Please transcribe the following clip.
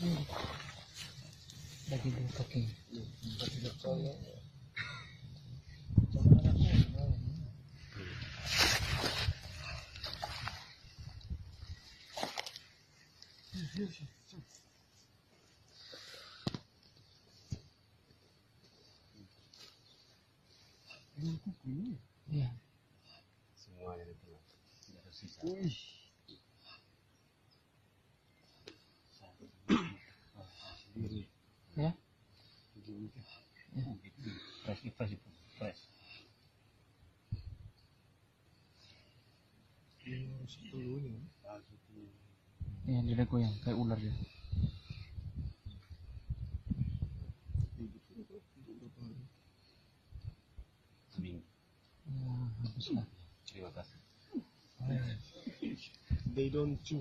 Lagi dua kaki. Iya. Semuanya itu tidak ada sisa. Sendiri. Ya. Fresh itu, fresh. Iya, dia goyang kayak ular dia. Seminggu. Ya, habis lah. Terima kasih. They don't chew.